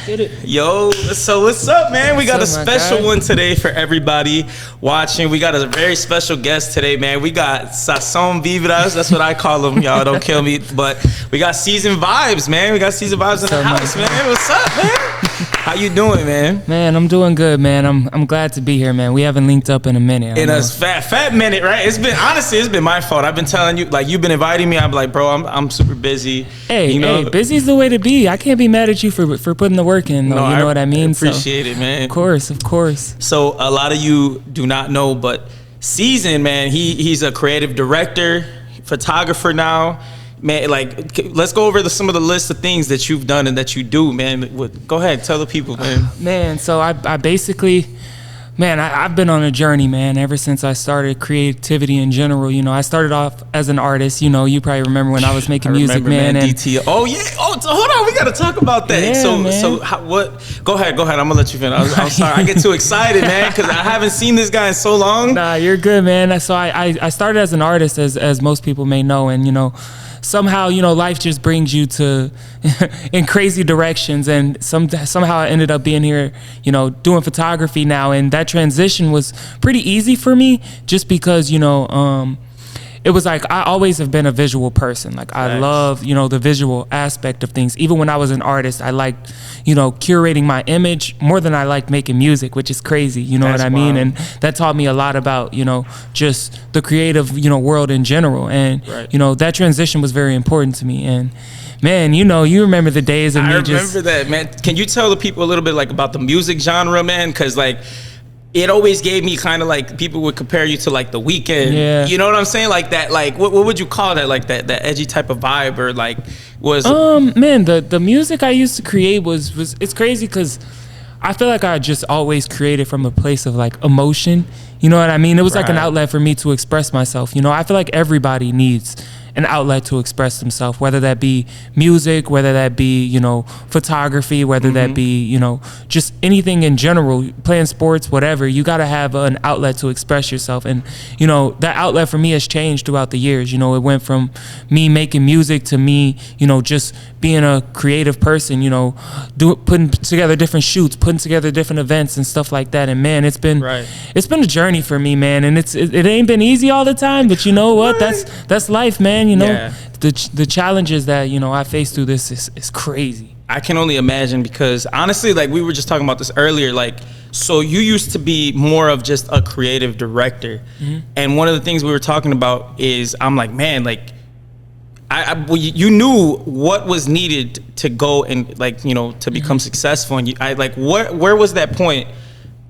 Get it. Yo, so what's up, man? We got a special one today for everybody watching. We got a very special guest today, man. We got SznVibes. That's what I call them. Y'all don't kill me. But we got SznVibes, man. We got SznVibes in the house, man. What's up, man? How you doing, man? Man, I'm doing good, man. I'm glad to be here, man. We haven't linked up in a minute. In a fat minute, right? It's been my fault. I've been telling you, like, you've been inviting me. I'm like, bro, I'm super busy. Hey, busy's the way to be. I can't be mad at you for putting the work in, though. No, you know what I mean? Appreciate it, man. Of course. So a lot of you do not know, but SZN, man, he's a creative director, photographer now. Man, like, let's go over some of the list of things that you've done and that you do, man. Go ahead, tell the people, man. Man, so I basically, man, I've been on a journey, man, ever since I started creativity in general. You know, I started off as an artist. You know, you probably remember when I was making music, man. And DT. Oh yeah. Oh, so hold on, we gotta talk about that. Yeah, What? Go ahead. I'm gonna let you finish. I'm sorry, I get too excited, man, because I haven't seen this guy in so long. Nah, you're good, man. So I started as an artist, as most people may know, and you know, somehow, you know, life just brings you to in crazy directions, and somehow I ended up being here, you know, doing photography now, and that transition was pretty easy for me, just because, you know, it was like I always have been a visual person. Like, I love, you know, the visual aspect of things. Even when I was an artist, I liked, you know, curating my image more than I liked making music, which is crazy. You know what I mean? And that taught me a lot about, you know, just the creative, you know, world in general. And, you know, that transition was very important to me. And man, you know, you remember the days of me just... I remember that, man. Can you tell the people a little bit, like, about the music genre, man? Because, like, it always gave me kind of like, people would compare you to like The Weeknd. Yeah. You know what I'm saying? Like that, like, what would you call that? Like that edgy type of vibe, or like was... Man, the music I used to create was it's crazy, because I feel like I just always created from a place of like emotion. You know what I mean? It was like an outlet for me to express myself. You know, I feel like everybody needs an outlet to express themselves, whether that be music, whether that be, you know, photography, whether that be, you know, just anything in general, playing sports, whatever. You got to have an outlet to express yourself. And, you know, that outlet for me has changed throughout the years. You know, it went from me making music to me, you know, just being a creative person, you know, putting together different shoots, putting together different events and stuff like that. And man, it's been a journey for me, man. And it ain't been easy all the time, but you know what? That's life, man. You know, the challenges that, you know, I face through this is crazy. I can only imagine, because honestly, like, we were just talking about this earlier, like, so you used to be more of just a creative director. And one of the things we were talking about is, I'm like, man, like, you knew what was needed to go and, like, you know, to become successful. And where was that point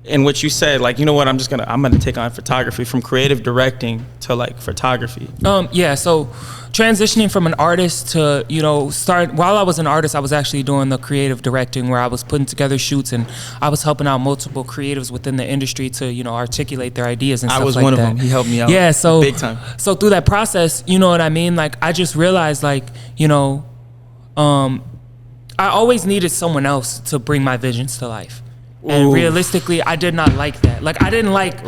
in which you said, like, you know what, I'm gonna take on photography, from creative directing to like photography? Yeah, so transitioning from an artist to, you know, while I was an artist, I was actually doing the creative directing, where I was putting together shoots and I was helping out multiple creatives within the industry to, you know, articulaate their ideas and stuff like that. I was one of them. He helped me out. Yeah, so big time. So through that process, you know what I mean? Like, I just realized, like, you know, I always needed someone else to bring my visions to life. And realistically, I did not like that. Like, I didn't like...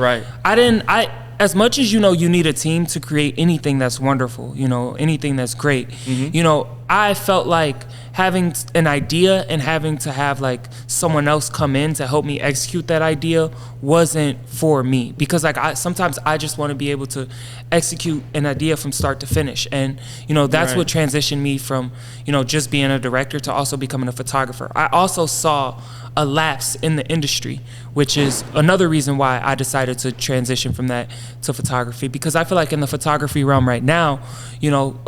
as much as, you know, you need a team to create anything that's wonderful, you know, anything that's great, you know, I felt like having an idea and having to have, like, someone else come in to help me execute that idea wasn't for me. Because, like, sometimes I just want to be able to execute an idea from start to finish. And, you know, that's what transitioned me from, you know, just being a director to also becoming a photographer. I also saw a lapse in the industry, which is another reason why I decided to transition from that to photography, because I feel like in the photography realm right now, you know,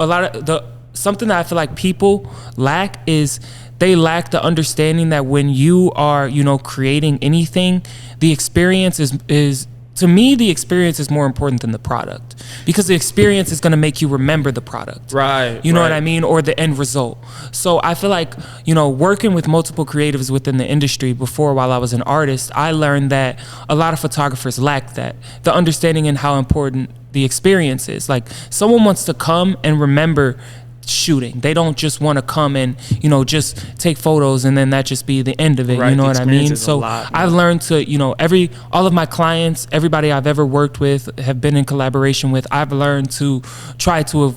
something that I feel like people lack is they lack the understanding that when you are, you know, creating anything, the experience is to me, the experience is more important than the product, because the experience is going to make you remember the product. You know what I mean? Or the end result. So I feel like, you know, working with multiple creatives within the industry before, while I was an artist, I learned that a lot of photographers lack that. The understanding and how important the experience is. Like, someone wants to come and remember shooting. They don't just want to come and, you know, just take photos and then that just be the end of it. Right. You know what I mean? So I've learned to, you know, all of my clients, everybody I've ever worked with, have been in collaboration with, I've learned to try to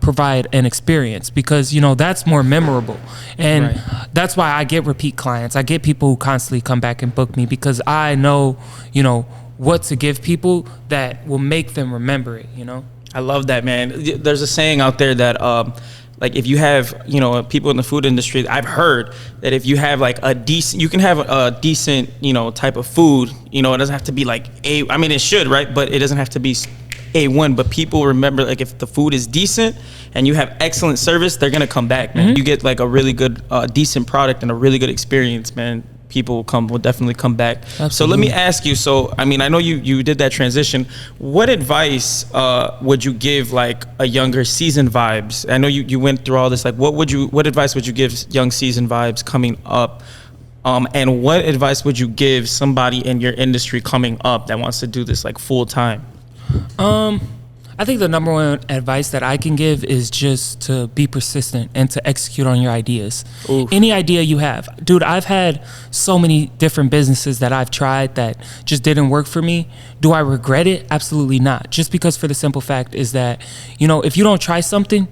provide an experience, because, you know, that's more memorable. And that's why I get repeat clients. I get people who constantly come back and book me, because I know, you know, what to give people that will make them remember it, you know? I love that, man. There's a saying out there that, like, if you have, you know, people in the food industry, I've heard that if you have like you can have a decent, you know, type of food, you know, it doesn't have to be like I mean, it should, right? But it doesn't have to be A1, but people remember, like, if the food is decent and you have excellent service, they're going to come back, man. You get like a really good, decent product and a really good experience, man. People will definitely come back. Absolutely. So let me ask you, so, I mean, I know you did that transition. What advice would you give like a younger SznVibes? I know you went through all this, like, what advice would you give young SznVibes coming up? And what advice would you give somebody in your industry coming up that wants to do this like full time? I think the number one advice that I can give is just to be persistent and to execute on your ideas. Oof. Any idea you have. Dude, I've had so many different businesses that I've tried that just didn't work for me. Do I regret it? Absolutely not. Just because, for the simple fact is that, you know, if you don't try something,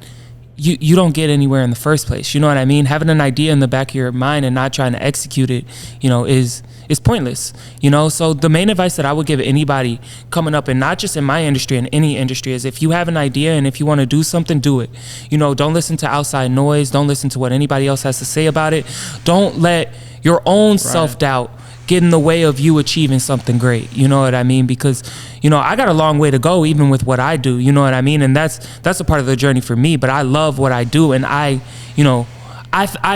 you don't get anywhere in the first place. You know what I mean? Having an idea in the back of your mind and not trying to execute it, you know, is pointless, you know? So the main advice that I would give anybody coming up, and not just in my industry, in any industry, is if you have an idea and if you want to do something, do it. You know, don't listen to outside noise. Don't listen to what anybody else has to say about it. Don't let your own self-doubt get in the way of you achieving something great. You know what I mean? Because, you know, I got a long way to go even with what I do, you know what I mean? And that's a part of the journey for me, but I love what I do, and I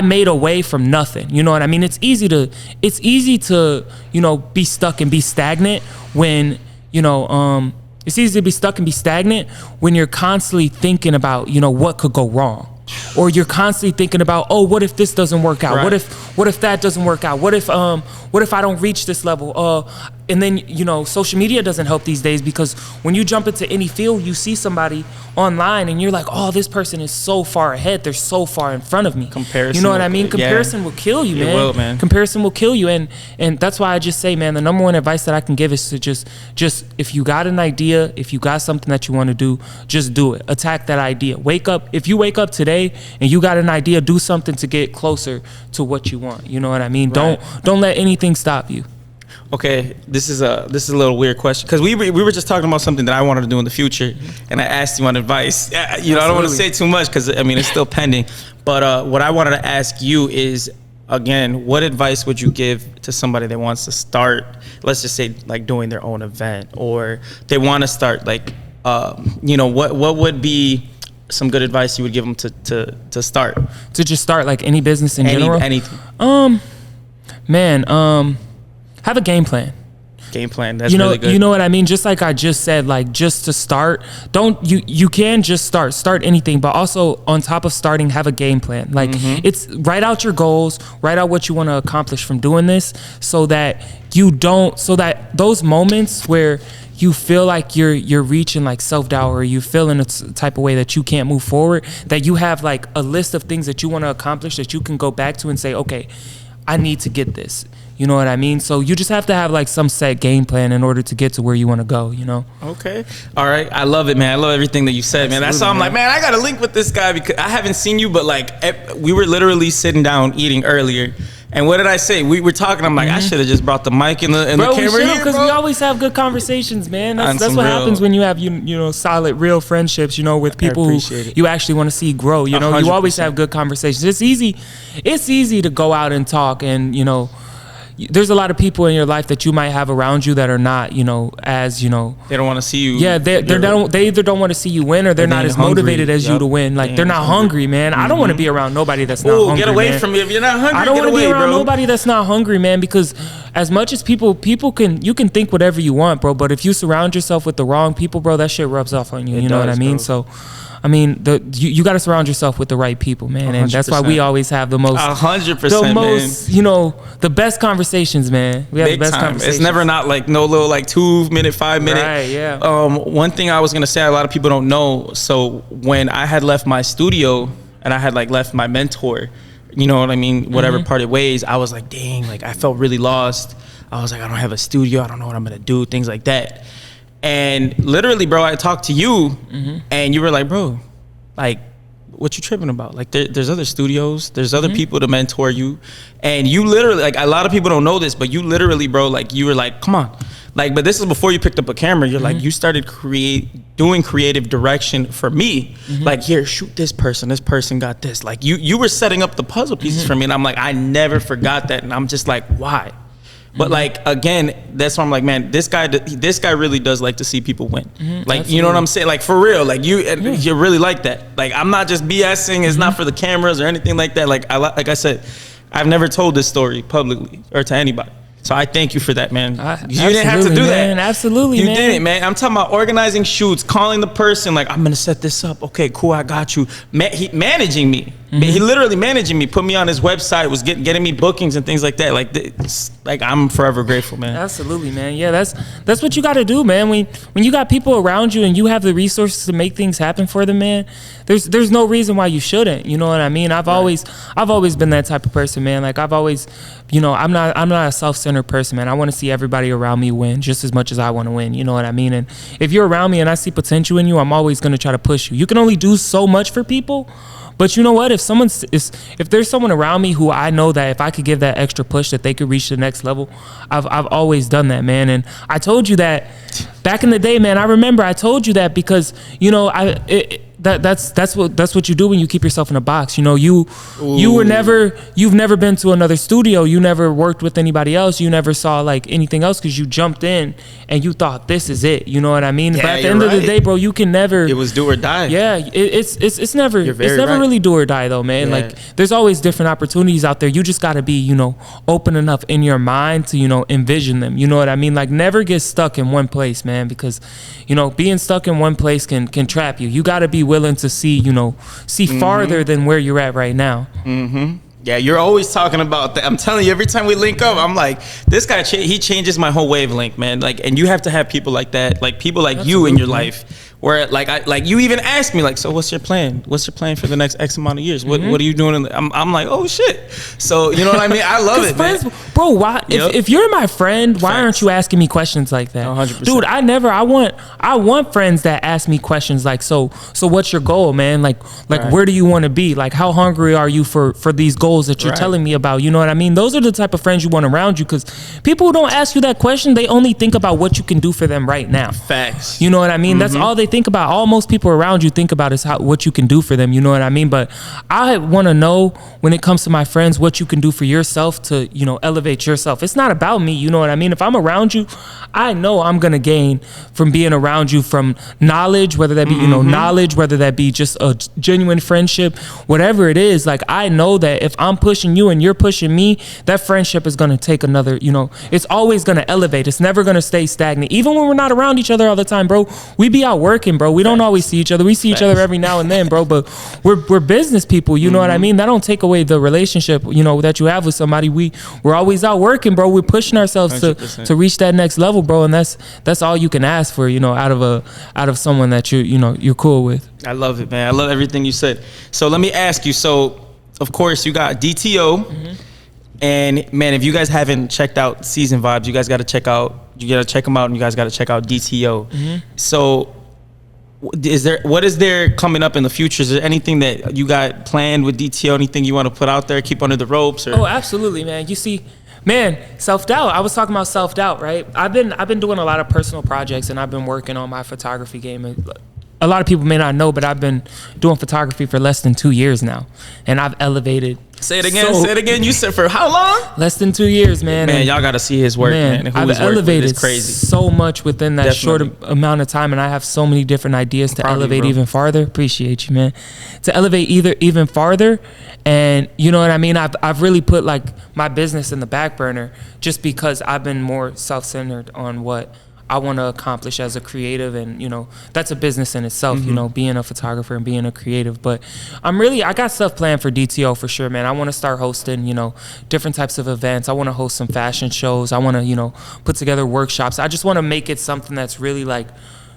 made a way from nothing. You know what I mean? It's easy to, you know, be stuck and be stagnant when, you know, it's easy to be stuck and be stagnant when you're constantly thinking about, you know, what could go wrong. Or you're constantly thinking about, oh, what if this doesn't work out? Right. What if that doesn't work out? What if I don't reach this level? And then, you know, social media doesn't help these days, because when you jump into any field, you see somebody online and you're like, oh, this person is so far ahead. They're so far in front of me. Comparison. You know what I mean? Comparison will kill you, man. It will, man. Comparison will kill you. And that's why I just say, man, the number one advice that I can give is to just if you got an idea, if you got something that you want to do, just do it. Attack that idea. Wake up. If you wake up today and you got an idea, do something to get closer to what you want. You know what I mean? Right. Don't let anything stop you. Okay, this is a little weird question, because we were just talking about something that I wanted to do in the future, and I asked you on advice. You know, I don't want to say too much, because I mean, it's still pending. But what I wanted to ask you is, again, what advice would you give to somebody that wants to start, let's just say, like, doing their own event, or they want to start, like, you know, what would be some good advice you would give them to start? To just start, like, any business in general? Anything. Have a game plan. That's really good. You know what I mean? Just like I just said, like, just to start, you can just start anything, but also on top of starting, have a game plan. Like, it's write out your goals, write out what you want to accomplish from doing this, so that those moments where you feel like you're reaching like self-doubt, or you feel in a type of way that you can't move forward, that you have like a list of things that you want to accomplish that you can go back to and say, okay, I need to get this. You know what I mean? So you just have to have like some set game plan in order to get to where you want to go, you know? Okay. All right. I love it, man. I love everything that you said, man. That's why I'm like, man, I got to link with this guy, because I haven't seen you, but like we were literally sitting down eating earlier. And what did I say? We were talking. I'm like, I should have just brought the mic and the camera here, because we always have good conversations, man. That's what happens when you have you know, solid, real friendships, you know, with people who you actually want to see grow. You know, 100%. You always have good conversations. It's easy to go out and talk, and, you know, there's a lot of people in your life that you might have around you that are not, you know, as, you know, they don't want to see you. Yeah, they either don't want to see you win, or they're not as motivated as you to win. Like, they're not hungry, man. I don't want to be around nobody that's not hungry. Get away from me if you're not hungry. I don't want to be around nobody that's not hungry, man. Because as much as you can think whatever you want, bro, but if you surround yourself with the wrong people, bro, that shit rubs off on you. You know what I mean? So, I mean, you got to surround yourself with the right people, man, 100%. And that's why we always have the most, 100%, you know, the best conversations, man. We have the best conversations. It's never not like no little like 2 minute, 5 minute. Right, yeah. One thing I was gonna say, a lot of people don't know. So when I had left my studio, and I had like left my mentor, you know what I mean, whatever parted ways, I was like, dang, like I felt really lost. I was like, I don't have a studio, I don't know what I'm gonna do, things like that. And literally, bro, I talked to you and you were like, bro, like, what you tripping about? Like there's other studios, there's other people to mentor you. And you literally, like, a lot of people don't know this, but you literally, bro, like you were like, come on. Like, but this is before you picked up a camera. You're like, you started doing creative direction for me. Like, here, shoot this person got this. Like you were setting up the puzzle pieces for me. And I'm like, I never forgot that. And I'm just like, why? But like, again, that's why I'm like, man, this guy really does like to see people win. Like, you know what I'm saying? Like, for real, like you really like that. Like, I'm not just BSing. It's not for the cameras or anything like that. Like I said, I've never told this story publicly or to anybody. So I thank you for that, man. You didn't have to do that. Absolutely, you man. You didn't, man. I'm talking about organizing shoots, calling the person, like, I'm going to set this up. Okay, cool, I got you. He managing me. He literally managing me, put me on his website, was getting me bookings and things like that. Like I'm forever grateful, man. Absolutely, man. Yeah, that's what you got to do, man. When you got people around you and you have the resources to make things happen for them, man, there's no reason why you shouldn't. You know what I mean? I've always been that type of person, man. Like I've always, you know, I'm not a self-centered person, man. I want to see everybody around me win just as much as I want to win. You know what I mean? And if you're around me and I see potential in you, I'm always going to try to push you. You can only do so much for people. But you know what? If there's someone around me who I know that if I could give that extra push that they could reach the next level, I've always done that, man. And I told you that back in the day, man. I remember I told you that because, you know, that's what you do when you keep yourself in a box. You know, you've never been to another studio. You never worked with anybody else. You never saw like anything else because you jumped in and you thought this is it. You know what I mean? Yeah, but at the end of the day, bro, you can never. It was do or die. Yeah, it's never really do or die though, man. Yeah. Like there's always different opportunities out there. You just got to be, you know, open enough in your mind to, you know, envision them. You know what I mean? Like never get stuck in one place, man, because, you know, being stuck in one place can trap you. You got to be willing to see farther than where you're at right now. Yeah, you're always talking about that. I'm telling you, every time we link up, I'm like, this guy, he changes my whole wavelength, man. Like, and you have to have people like that, like people like you in your life. Where like you even asked me like, so what's your plan? What's your plan for the next X amount of years? What are you doing? I'm like, oh shit. So you know what I mean? I love it, friends, man. Bro, why? If you're my friend, why aren't you asking me questions like that? 100%. Dude, I want friends that ask me questions like, so what's your goal, man? Like where do you want to be? Like how hungry are you for these goals that you're telling me about? You know what I mean? Those are the type of friends you want around you, because people who don't ask you that question, they only think about what you can do for them right now. Facts. You know what I mean? That's all they think about. All most people around you think about is what you can do for them. You know what I mean? But I want to know, when it comes to my friends, what you can do for yourself to, you know, elevate yourself. It's not about me. You know what I mean? If I'm around you, I know I'm going to gain from being around you, from knowledge, whether that be, you know, knowledge, whether that be just a genuine friendship, whatever it is. Like, I know that if I'm pushing you and you're pushing me, that friendship is going to take another, you know, it's always going to elevate. It's never going to stay stagnant. Even when we're not around each other all the time, bro, we be out working, bro. We don't always see each other. We see each other every now and then, bro, but we're business people. You know what I mean? That don't take away the relationship, you know, that you have with somebody. We're always out working, bro. We're pushing ourselves to reach that next level, bro. And that's all you can ask for, you know, out of someone that you're cool with. I love it, man. I love everything you said. So let me ask you. So of course you got DTO, and man, if you guys haven't checked out SznVibes, you guys got to check them out, and you guys got to check out DTO. So what is there coming up in the future? Is there anything that you got planned with DTO? Anything you want to put out there, keep under the ropes? Or? Oh, absolutely, man. You see, man, self-doubt. I was talking about self-doubt, right? I've been doing a lot of personal projects, and I've been working on my photography game. A lot of people may not know, but I've been doing photography for less than 2 years now, and I've elevated. Say it again. You said for how long? Less than 2 years, man. Man, y'all got to see his work, man. I've elevated crazy. so much within that short amount of time, and I have so many different ideas to elevate even farther. Appreciate you, man. To elevate even farther, and you know what I mean? I've really put like my business in the back burner just because I've been more self-centered on what I want to accomplish as a creative, and you know, that's a business in itself, you know, being a photographer and being a creative. But I got stuff planned for DTO for sure, man. I want to start hosting, you know, different types of events. I want to host some fashion shows. I want to, you know, put together workshops. I just want to make it something that's really like,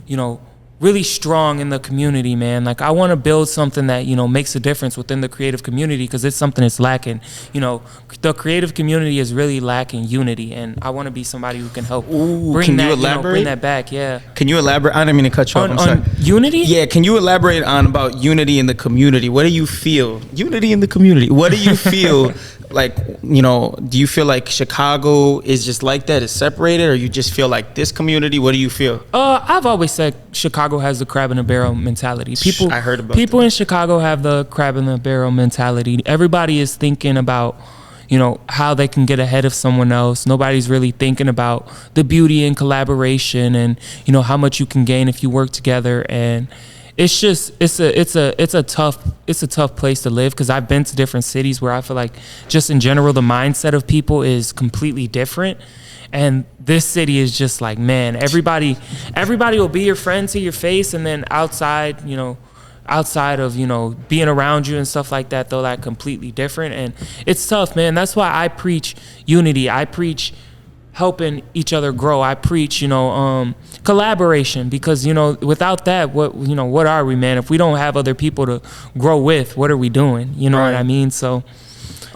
you know, really strong in the community, man. Like I want to build something that, you know, makes a difference within the creative community, because it's something that's lacking. You know, the creative community is really lacking unity, and I want to be somebody who can help bring that back. Yeah. Can you elaborate? I didn't mean to cut you off. I'm sorry. On unity? Yeah. Can you elaborate on about unity in the community? What do you feel? Unity in the community. What do you feel? Like, you know, do you feel like Chicago is just like that? It's separated, or you just feel like this community? What do you feel? I've always said Chicago has the crab in a barrel mentality. I heard about people in Chicago have the crab in the barrel mentality. Everybody is thinking about, you know, how they can get ahead of someone else. Nobody's really thinking about the beauty in collaboration and, you know, how much you can gain if you work together. And it's just it's a tough place to live, because I've been to different cities where I feel like just in general the mindset of people is completely different. And this city is just like, man, everybody will be your friend to your face, and then outside of, you know, being around you and stuff like that, they'll act completely different. And it's tough, man. That's why I preach unity. I preach helping each other grow. I preach, you know, collaboration, because, you know, without that, what are we, man? If we don't have other people to grow with, what are we doing? You know what I mean? So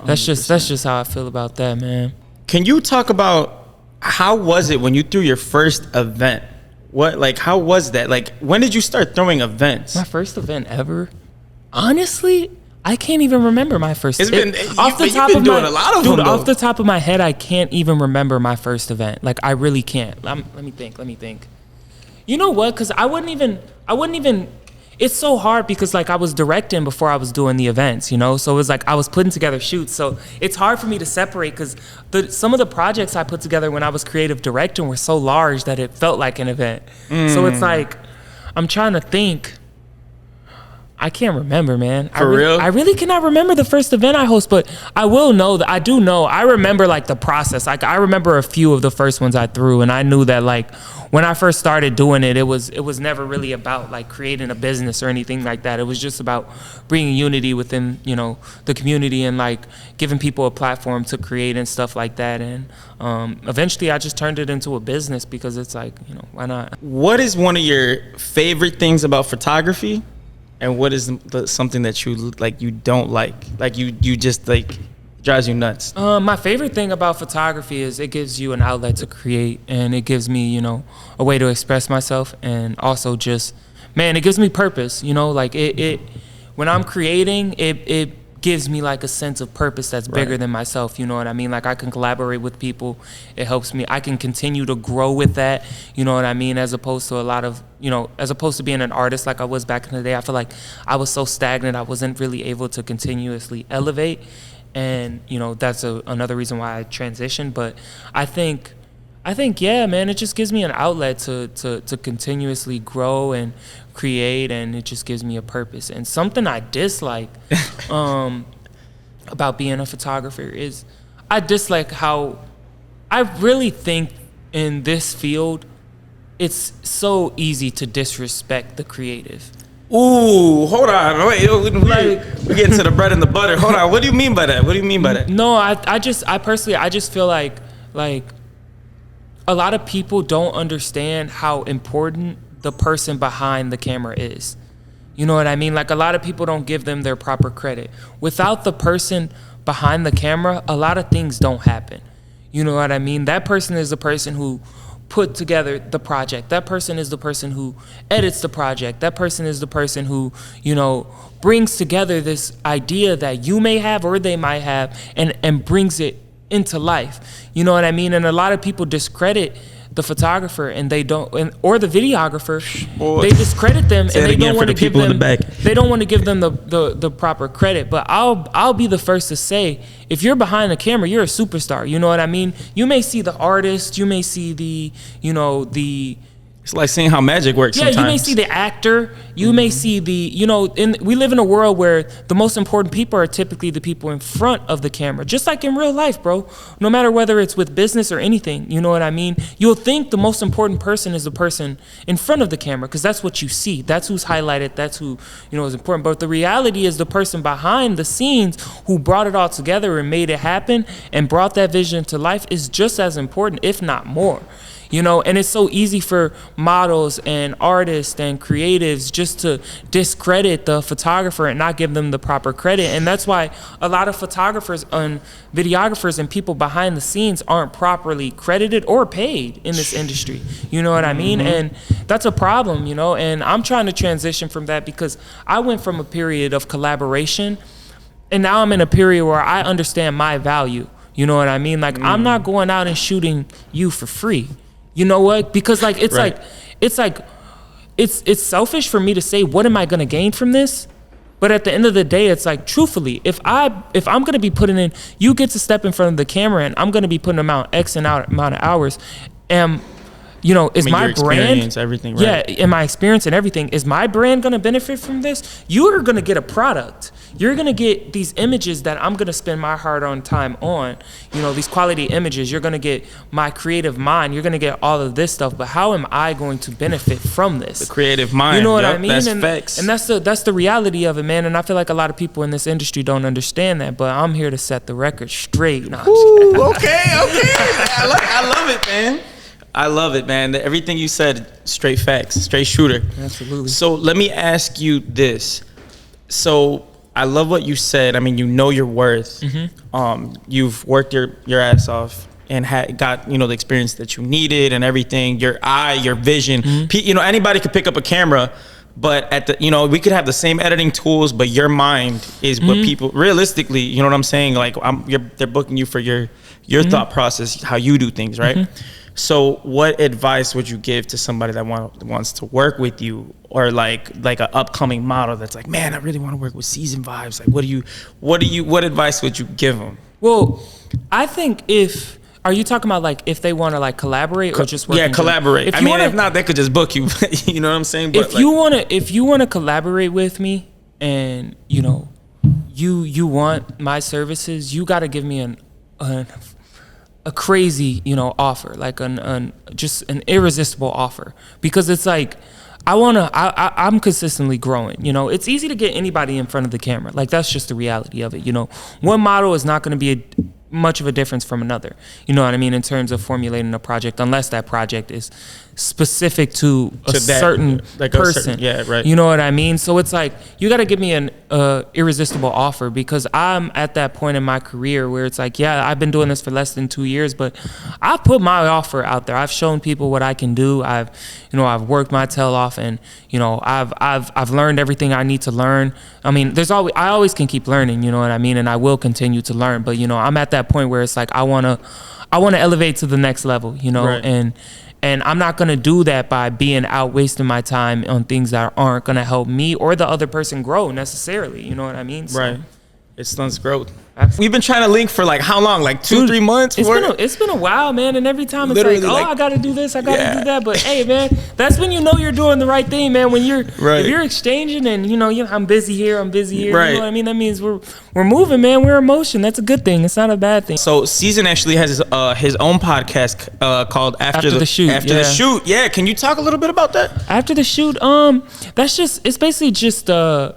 that's just how I feel about that, man. Can you talk about how was it when you threw your first event? How was that? Like, when did you start throwing events? My first event ever? Honestly, I can't even remember my first. You've been doing a lot of them, off the top of my head, I can't even remember my first event. Like, I really can't. Let me think. You know what? Because I wouldn't even. It's so hard because, like, I was directing before I was doing the events, you know? So it was like I was putting together shoots. So it's hard for me to separate, because some of the projects I put together when I was creative directing were so large that it felt like an event. So it's like, I'm trying to think. I can't remember, man. For real? I really cannot remember the first event I host, but I will know that I do know. I remember, like, the process. Like, I remember a few of the first ones I threw, and I knew that, like, when I first started doing it, it was never really about, like, creating a business or anything like that. It was just about bringing unity within, you know, the community, and, like, giving people a platform to create and stuff like that. And eventually I just turned it into a business, because it's like, you know, why not? What is one of your favorite things about photography? And what is something that you don't like you just, like, drives you nuts? My favorite thing about photography is it gives you an outlet to create, and it gives me, you know, a way to express myself, and also just, man, it gives me purpose, you know, like it when I'm creating, it gives me, like, a sense of purpose that's bigger than myself, you know what I mean? Like, I can collaborate with people. It helps me. I can continue to grow with that, you know what I mean? As opposed to being an artist like I was back in the day, I feel like I was so stagnant. I wasn't really able to continuously elevate. And, you know, that's another reason why I transitioned. But I think, yeah, man, it just gives me an outlet to continuously grow and create, and it just gives me a purpose. And something I dislike about being a photographer is I dislike how I really think in this field it's so easy to disrespect the creative. Ooh, hold on. Wait, we get into the bread and the butter. Hold on. What do you mean by that? No, I personally just feel like a lot of people don't understand how important the person behind the camera is. You know what I mean? Like, a lot of people don't give them their proper credit. Without the person behind the camera, a lot of things don't happen. You know what I mean? That person is the person who put together the project. That person is the person who edits the project. That person is the person who, you know, brings together this idea that you may have or they might have, and brings it into life. You know what I mean? And a lot of people discredit the photographer, and they don't, or the videographer. They discredit them, and they don't want to give them. They don't want to give them the proper credit. But I'll be the first to say, if you're behind the camera, you're a superstar. You know what I mean? You may see the artist, you may see the, you know, the. It's like seeing how magic works. Yeah, you may see the actor. You may see the, you know, we live in a world where the most important people are typically the people in front of the camera. Just like in real life, bro. No matter whether it's with business or anything, you know what I mean? You'll think the most important person is the person in front of the camera, because that's what you see. That's who's highlighted. That's who, you know, is important. But the reality is the person behind the scenes who brought it all together and made it happen and brought that vision to life is just as important, if not more. you know, and it's so easy for models and artists and creatives just to discredit the photographer and not give them the proper credit. And that's why a lot of photographers and videographers and people behind the scenes aren't properly credited or paid in this industry. You know what I mean? And that's a problem, you know, and I'm trying to transition from that because I went from a period of collaboration and now I'm in a period where I understand my value. You know what I mean? Like, I'm not going out and shooting you for free. You know what? Because like, it's selfish for me to say, what am I going to gain from this? But at the end of the day, it's like, truthfully, if I'm going to be putting in, you get to step in front of the camera and I'm going to be putting amount of hours. And, you know, is my brand, everything, right? Yeah, in my experience and everything, is my brand going to benefit from this? You are going to get a product. You're going to get these images that I'm going to spend my hard-earned time on, you know, these quality images. You're going to get my creative mind. You're going to get all of this stuff. But how am I going to benefit from this? The creative mind. You know what I mean? That's facts. And that's the reality of it, man. And I feel like a lot of people in this industry don't understand that. But I'm here to set the record straight. No, Ooh, okay. I love it, man. I love it, man. Everything you said, straight facts, straight shooter. Absolutely. So let me ask you this. So I love what you said. I mean, you know your worth. You've worked your ass off and got, you know, the experience that you needed and everything. Your eye, your vision. You know, anybody could pick up a camera, but you know, we could have the same editing tools, but your mind is what people realistically. You know what I'm saying? Like, they're booking you for your thought process, how you do things, right? So what advice would you give to somebody that wants to work with you, or like an upcoming model that's like, man, I really want to work with SznVibes? Like, what advice would you give them? Well, I think are you talking about like if they want to like collaborate or just work? Yeah, collaborate. If not, they could just book you. You know what I'm saying? But if you want to collaborate with me, and you know, you want my services, you got to give me a crazy, you know, offer, like just an irresistible offer, because it's like I'm consistently growing. You know, it's easy to get anybody in front of the camera. Like, that's just the reality of it. You know, one model is not going to be much of a difference from another. You know what I mean? In terms of formulating a project, unless that project is specific to a certain person. Yeah, right. You know what I mean? So it's like, you got to give me an irresistible offer, because I'm at that point in my career where it's like, yeah, I've been doing this for less than 2 years, but I've put my offer out there. I've shown people what I can do. I've worked my tail off, and you know, I've learned everything I need to learn. I mean, I always can keep learning. You know what I mean? And I will continue to learn. But you know, I'm at that point where it's like, I want to elevate to the next level. You know, right. And I'm not going to do that by being out wasting my time on things that aren't going to help me or the other person grow necessarily. You know what I mean? So, right. It stunts growth. Absolutely. We've been trying to link for like how long? Like 2-3 months? It's been a while, man. And every time it's like, I got to do this, I got to do that. But hey, man, that's when you know you're doing the right thing, man. When if you're exchanging and you know, I'm busy here. Right. You know what I mean? That means we're moving, man. We're in motion. That's a good thing. It's not a bad thing. So SZN actually has his own podcast called After the Shoot. After the Shoot. Yeah. Can you talk a little bit about that? After the Shoot, it's basically just a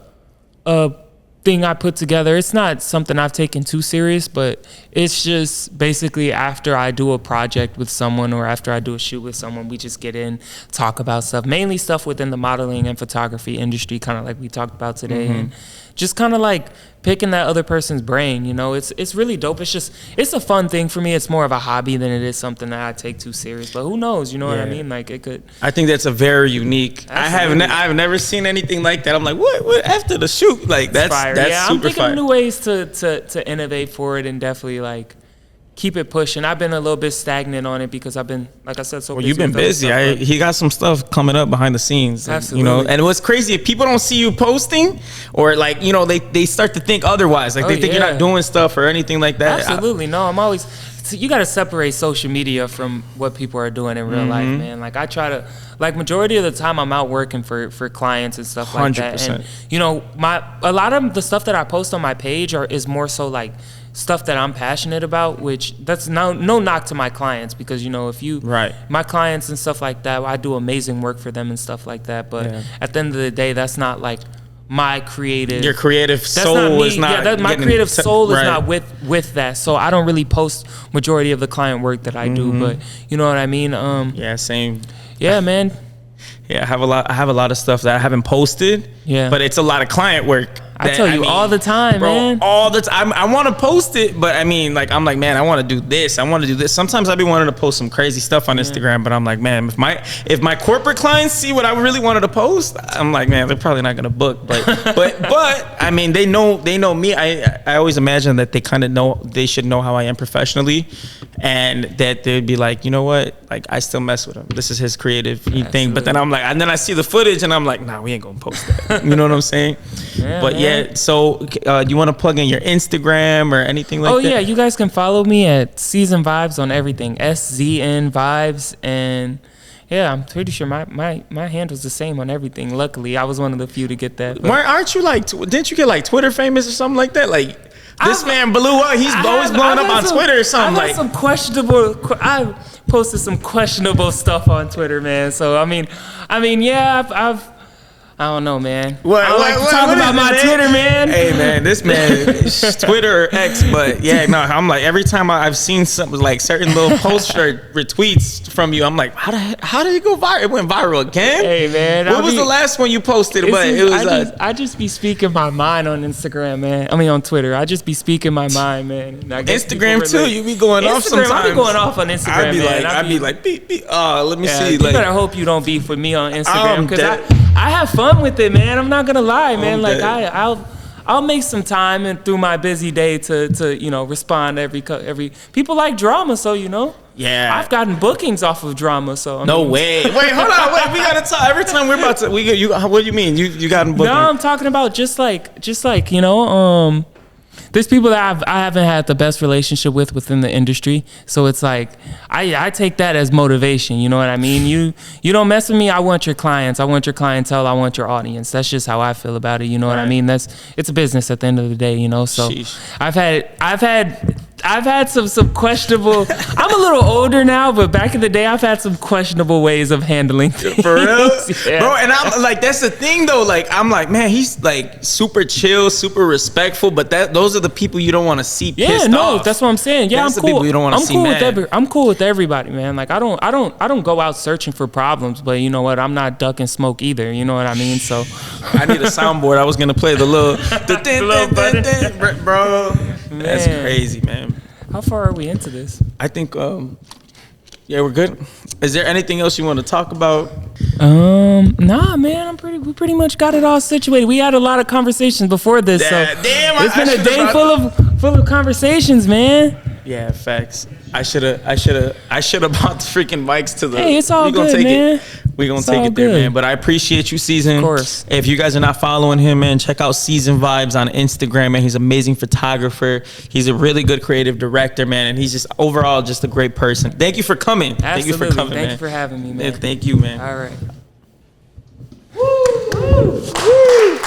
thing I put together. It's not something I've taken too serious, but it's just basically after I do a project with someone or after I do a shoot with someone, we just get in, talk about stuff, mainly stuff within the modeling and photography industry, kind of like we talked about today, and just kind of like picking that other person's brain. You know, it's really dope. It's a fun thing for me. It's more of a hobby than it is something that I take too serious, but who knows, you know what I mean? Like, it could. I think that's a very unique. Absolutely. I've never seen anything like that. I'm like, what After the Shoot? Like, that's fire. That's yeah, super I'm thinking fire. of new ways to innovate for it and definitely like keep it pushing. I've been a little bit stagnant on it because I've been, like I said, so busy. You've been busy. He got some stuff coming up behind the scenes. Absolutely. You know, and what's crazy, if people don't see you posting, or like, you know, they start to think otherwise. Like, they think you're not doing stuff or anything like that. Absolutely. No, I'm always. You got to separate social media from what people are doing in real life, man. Like, I try to, like, majority of the time I'm out working for clients and stuff like 100%. That. And you know, a lot of the stuff that I post on my page is more so like stuff that I'm passionate about, which that's no knock to my clients, because you know, if you my clients and stuff like that, I do amazing work for them and stuff like that, but at the end of the day, that's not like my creative. Your creative That's soul not me. is not. Yeah, my creative soul is right. not with that. So I don't really post majority of the client work that I do. But you know what I mean. Yeah, same. Yeah, man. Yeah, I have a lot of stuff that I haven't posted. Yeah, but it's a lot of client work. I tell you all the time, bro, man. All the time. I want to post it, but I mean, like, I'm like, man, I want to do this. I want to do this. Sometimes I be wanting to post some crazy stuff on Instagram, but I'm like, man, if my corporate clients see what I really wanted to post, I'm like, man, they're probably not gonna book. But but I mean, they know me. I always imagine that they kind of know, they should know how I am professionally, and that they'd be like, you know what, like, I still mess with him. This is his creative thing. But then I'm like, and then I see the footage, and I'm like, nah, we ain't gonna post that. You know what I'm saying? Yeah, but man. yeah. So, you want to plug in your Instagram or anything like that? Oh yeah, you guys can follow me at SznVibes on everything. SZN Vibes, and yeah, I'm pretty sure my handle's the same on everything. Luckily, I was one of the few to get that. Aren't you like? Didn't you get like Twitter famous or something like that? Like this man blew up. He's always blowing up on Twitter or something. I some questionable. I posted some questionable stuff on Twitter, man. So I mean, yeah, I've I don't know, man. I like to talk about my Twitter, man. Hey, man, this man, Twitter or X, but yeah, no, I'm like, every time I've seen something like certain little posts or retweets from you, I'm like, how did it go viral? It went viral again? Hey, man. What was the last one you posted? But it was I just be speaking my mind on Instagram, man. I mean, on Twitter. I just be speaking my mind, man. And I guess Instagram too. You be going off sometimes. I be going off on Instagram, man. I'd be like, beep, beep. Let me see. You like, better hope you don't beef with me on Instagram, because I have fun with it, man. I'm not gonna lie, man. Like I'll make some time and through my busy day to respond to every people like drama, so yeah, I've gotten bookings off of drama. So no way. Wait, hold on. Wait, we gotta talk. Every time we're about to, what do you mean? You gotten bookings? No, I'm talking about just like there's people that I haven't had the best relationship with within the industry. So it's like, I take that as motivation. You know what I mean? You don't mess with me. I want your clients. I want your clientele. I want your audience. That's just how I feel about it. You know what I mean? It's a business at the end of the day, So sheesh. I've had some questionable. I'm a little older now, but back in the day, I've had some questionable ways of handling things. For real, yeah. Bro. And I'm like, that's the thing though. Like, I'm like, man, he's like super chill, super respectful. But those are the people you don't want to see pissed off. That's what I'm saying. Yeah, that's I'm cool. The people you don't want to see mad. I'm cool with everybody, man. Like I don't go out searching for problems, but you know what? I'm not ducking smoke either. You know what I mean? So I need a soundboard. I was gonna play the little button. Bro. That's crazy, man. How far are we into this? I think, yeah, we're good. Is there anything else you want to talk about? Nah, man. We pretty much got it all situated. We had a lot of conversations before this, it's been a day full of conversations, man. Yeah, facts. I should have bought the freaking mics to the. Hey, it's all good, man. We're going to take it there, man. But I appreciate you, Season. Of course. If you guys are not following him, man, check out SznVibes on Instagram, man. He's an amazing photographer. He's a really good creative director, man. And he's just overall just a great person. Thank you for coming. Absolutely. Thank you for coming, man. Thank you for having me, man. Yeah, thank you, man. All right. Woo! Woo! Woo!